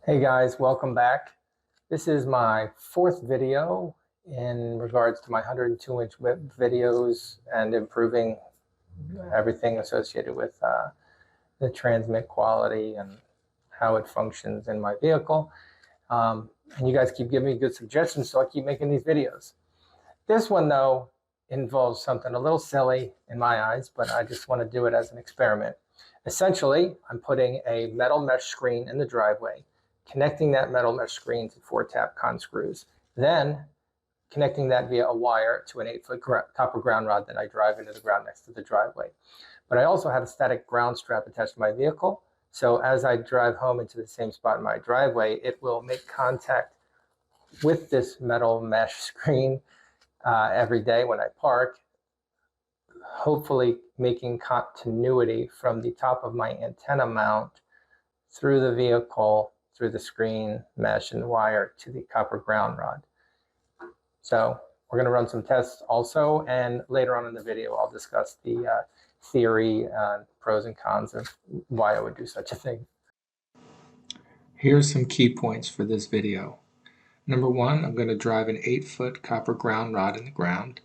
Hey guys, welcome back. This is my fourth video in regards to my 102-inch whip videos and improving everything associated with the transmit quality and how it functions in my vehicle. And you guys keep giving me good suggestions, so I keep making these videos. This one, though, involves something a little silly in my eyes, but I just want to do it as an experiment. Essentially, I'm putting a metal mesh screen in the driveway, connecting that metal mesh screen to 4-tap con screws, then connecting that via a wire to an 8-foot copper ground rod that I drive into the ground next to the driveway. But I also have a static ground strap attached to my vehicle, so as I drive home into the same spot in my driveway, it will make contact with this metal mesh screen every day when I park, hopefully making continuity from the top of my antenna mount through the vehicle, through the screen, mesh, and wire to the copper ground rod. So we're going to run some tests also, and later on in the video I'll discuss the theory, pros and cons of why I would do such a thing. Here's some key points for this video. Number one, I'm going to drive an 8-foot copper ground rod in the ground.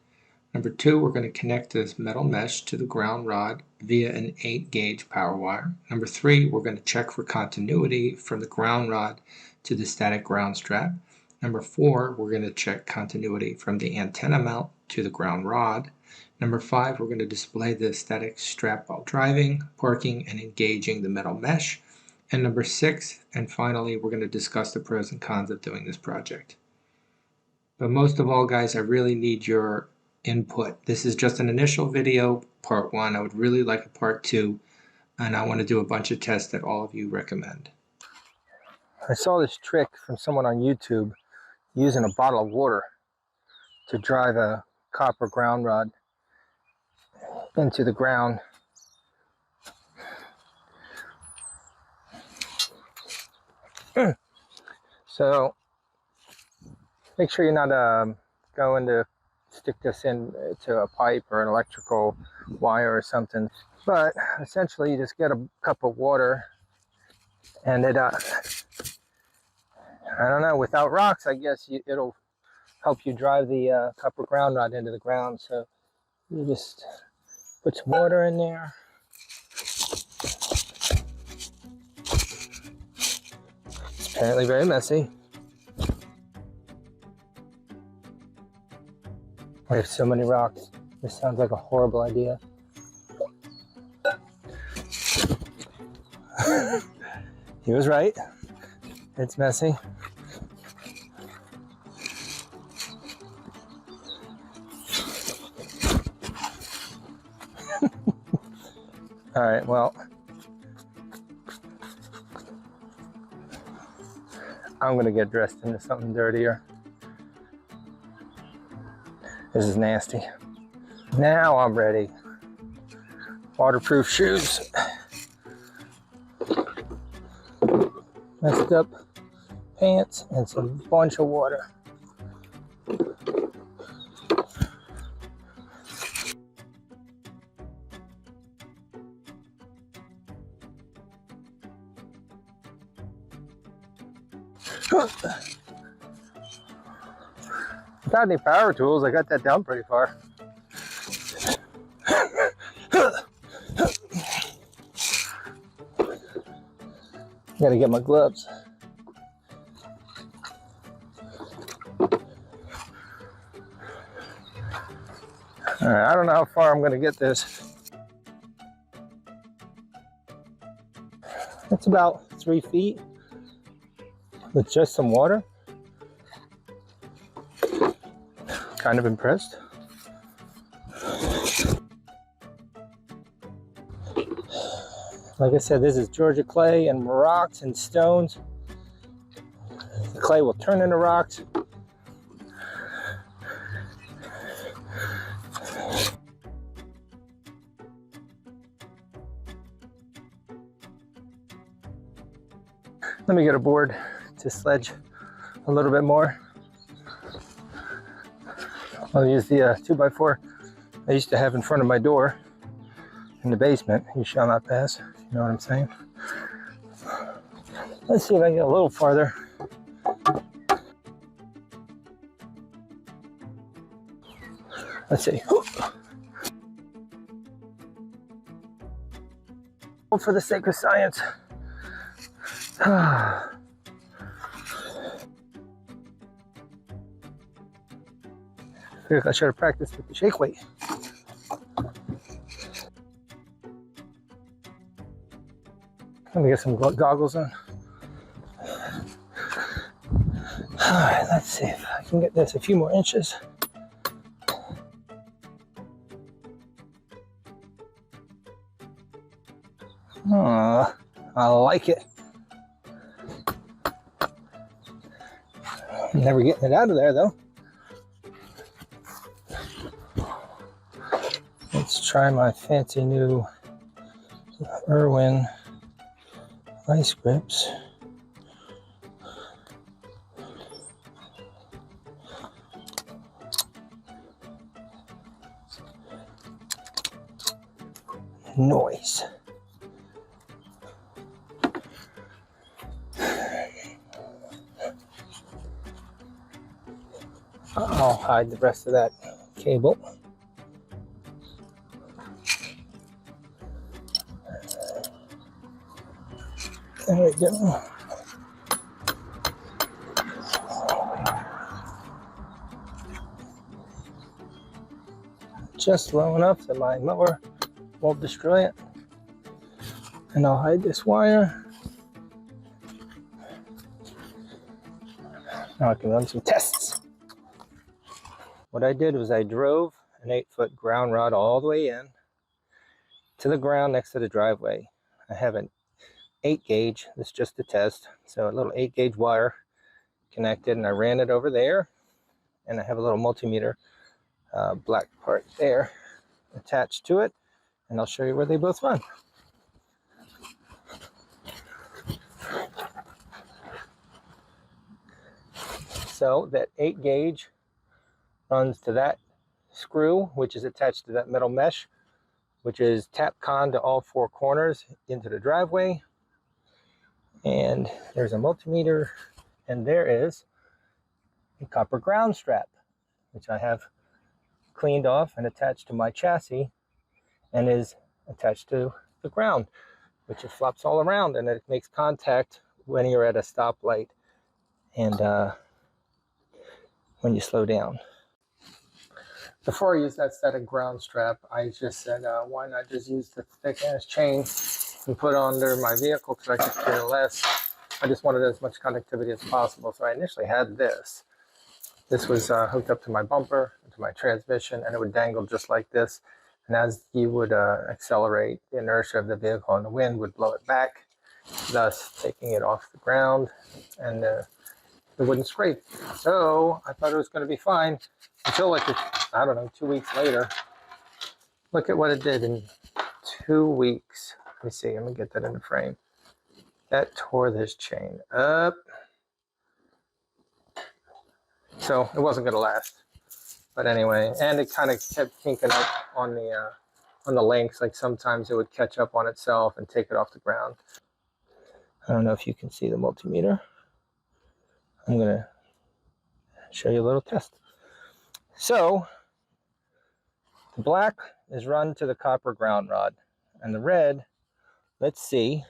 Number two, we're going to connect this metal mesh to the ground rod via an 8-gauge power wire. Number three, we're going to check for continuity from the ground rod to the static ground strap. Number four, we're going to check continuity from the antenna mount to the ground rod. Number five, we're going to display the static strap while driving, parking, and engaging the metal mesh. And number six, and finally, we're going to discuss the pros and cons of doing this project. But most of all, guys, I really need your input. This is just an initial video, part one. I would really like a part two, and I want to do a bunch of tests that all of you recommend. I saw this trick from someone on YouTube using a bottle of water to drive a copper ground rod into the ground. So make sure you're not going to stick this into a pipe or an electrical wire or something, but essentially you just get a cup of water and it I don't know, without rocks, I guess it'll help you drive the copper ground rod into the ground. So you just put some water in there. It's apparently very messy. I have so many rocks. This sounds like a horrible idea. He was right. It's messy. All right, well, I'm gonna get dressed into something dirtier. This is nasty. Now I'm ready. Waterproof shoes. Messed up pants and some bunch of water. Without any power tools, I got that down pretty far. Gotta get my gloves. All right, I don't know how far I'm gonna get this. It's about 3 feet with just some water. Kind of impressed. Like I said, this is Georgia clay and rocks and stones. The clay will turn into rocks. Let me get a board to sledge a little bit more. I'll use the 2x4 I used to have in front of my door in the basement. You shall not pass, if you know what I'm saying. Let's see if I can get a little farther. Let's see. For the sake of science. I feel like I should have practiced with the shake weight. Let me get some goggles on. Alright, let's see if I can get this a few more inches. Oh, I like it. I'm never getting it out of there though. Let's try my fancy new Irwin vice grips. Noise. I'll hide the rest of that cable. There we go. Just low enough that my mower won't destroy it. And I'll hide this wire. Now I can run some tests. What I did was I drove an 8-foot ground rod all the way in to the ground next to the driveway. I have an 8 gauge, this is just a test, so a little 8 gauge wire connected, and I ran it over there, and I have a little multimeter black part there attached to it, and I'll show you where they both run. So that 8 gauge runs to that screw, which is attached to that metal mesh, which is Tapcon to all 4 corners into the driveway. And there's a multimeter, and there is a copper ground strap, which I have cleaned off and attached to my chassis, and is attached to the ground, which it flops all around, and it makes contact when you're at a stoplight and when you slow down. Before I used that set of ground strap, I just said, why not just use the thick ass chain and put under my vehicle, because I could care less. I just wanted as much conductivity as possible. So I initially had this. This was hooked up to my bumper, to my transmission, and it would dangle just like this. And as you would accelerate, the inertia of the vehicle and the wind would blow it back, thus taking it off the ground, and it wouldn't scrape. So I thought it was going to be fine until, like, I don't know, 2 weeks later. Look at what it did in 2 weeks. Let me see, let me get that in the frame. That tore this chain up. So it wasn't going to last. But anyway, and it kind of kept kinking up on the links. Like sometimes it would catch up on itself and take it off the ground. I don't know if you can see the multimeter. I'm going to show you a little test. So the black is run to the copper ground rod, and the red, let's see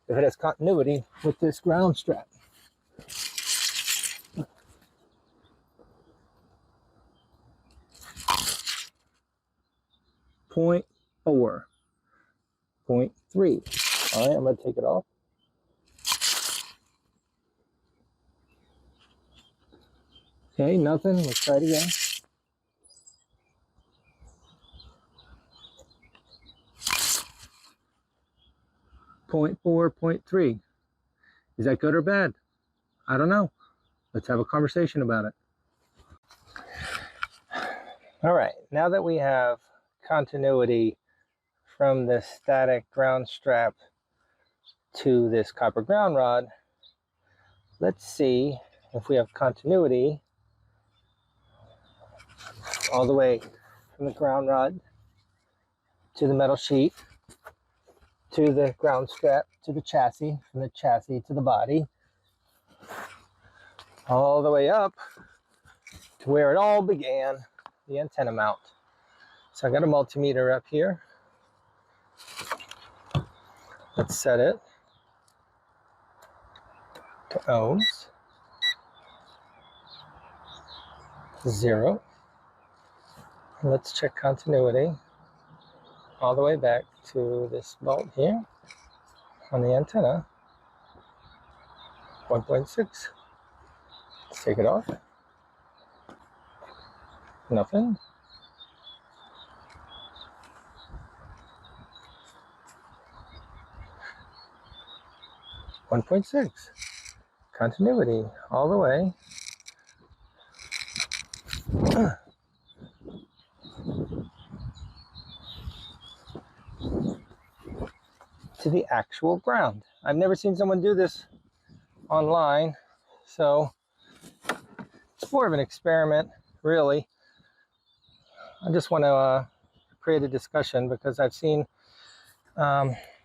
if it has continuity with this ground strap. 0.4, 0.3. All right, I'm going to take it off. Okay, nothing. Let's try it again. Point 4.3. Is that good or bad? I don't know. Let's have a conversation about it. All right, now that we have continuity from the static ground strap to this copper ground rod, let's see if we have continuity all the way from the ground rod to the metal sheet to the ground strap to the chassis, from the chassis to the body, all the way up to where it all began, the antenna mount. So I got a multimeter up here. Let's set it to ohms, 0. And let's check continuity all the way back to this bolt here on the antenna, 1.6. Let's take it off. Nothing. .6. Continuity all the way. To the actual ground. I've never seen someone do this online, so it's more of an experiment, really. I just want to create a discussion because I've seen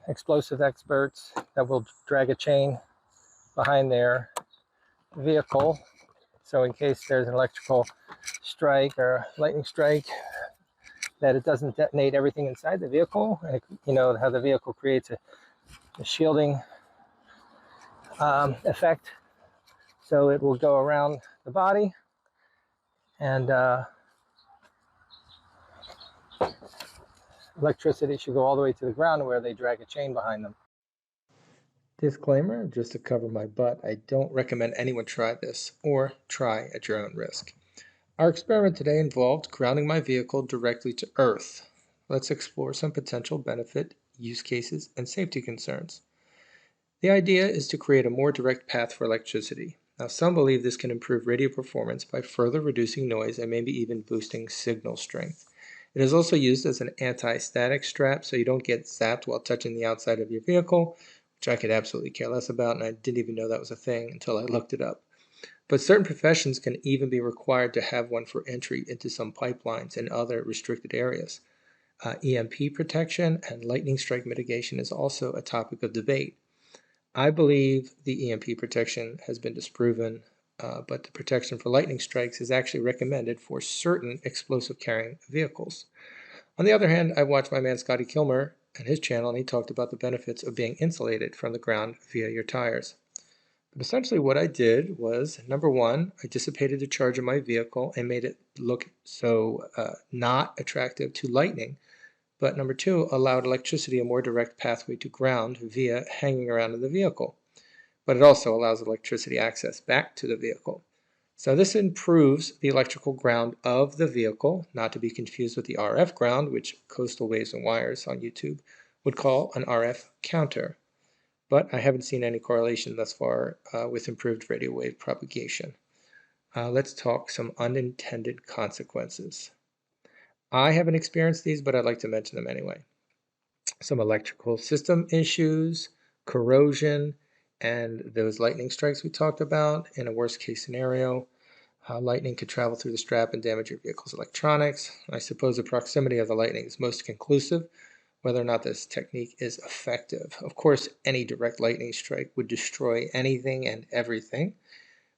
explosive experts that will drag a chain behind their vehicle, so in case there's an electrical strike or lightning strike, that it doesn't detonate everything inside the vehicle. And you know how the vehicle creates a shielding effect, so it will go around the body, and electricity should go all the way to the ground where they drag a chain behind them. Disclaimer, just to cover my butt, I don't recommend anyone try this or try at your own risk. Our experiment today involved grounding my vehicle directly to earth. Let's explore some potential benefit, use cases, and safety concerns. The idea is to create a more direct path for electricity. Now, some believe this can improve radio performance by further reducing noise and maybe even boosting signal strength. It is also used as an anti-static strap so you don't get zapped while touching the outside of your vehicle, which I could absolutely care less about, and I didn't even know that was a thing until I looked it up. But certain professions can even be required to have one for entry into some pipelines and other restricted areas. EMP protection and lightning strike mitigation is also a topic of debate. I believe the EMP protection has been disproven, but the protection for lightning strikes is actually recommended for certain explosive carrying vehicles. On the other hand, I watched my man Scotty Kilmer and his channel, and he talked about the benefits of being insulated from the ground via your tires. But essentially what I did was, number one, I dissipated the charge of my vehicle and made it look so not attractive to lightning. But number two, allowed electricity a more direct pathway to ground via hanging around in the vehicle. But it also allows electricity access back to the vehicle. So this improves the electrical ground of the vehicle, not to be confused with the RF ground, which Coastal Waves and Wires on YouTube would call an RF counter. But I haven't seen any correlation thus far with improved radio wave propagation. Let's talk some unintended consequences. I haven't experienced these, but I'd like to mention them anyway. Some electrical system issues, corrosion, and those lightning strikes we talked about. In a worst case scenario, lightning could travel through the strap and damage your vehicle's electronics. I suppose the proximity of the lightning is most conclusive whether or not this technique is effective. Of course, any direct lightning strike would destroy anything and everything.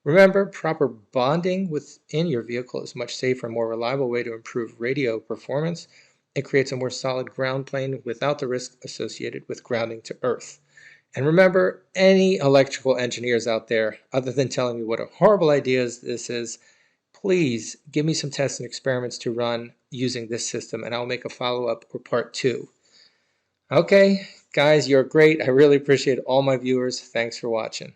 Remember, proper bonding within your vehicle is a much safer and more reliable way to improve radio performance. It creates a more solid ground plane without the risk associated with grounding to earth. And remember, any electrical engineers out there, other than telling me what a horrible idea this is, please give me some tests and experiments to run using this system, and I'll make a follow-up or part 2. Okay, guys, you're great. I really appreciate all my viewers. Thanks for watching.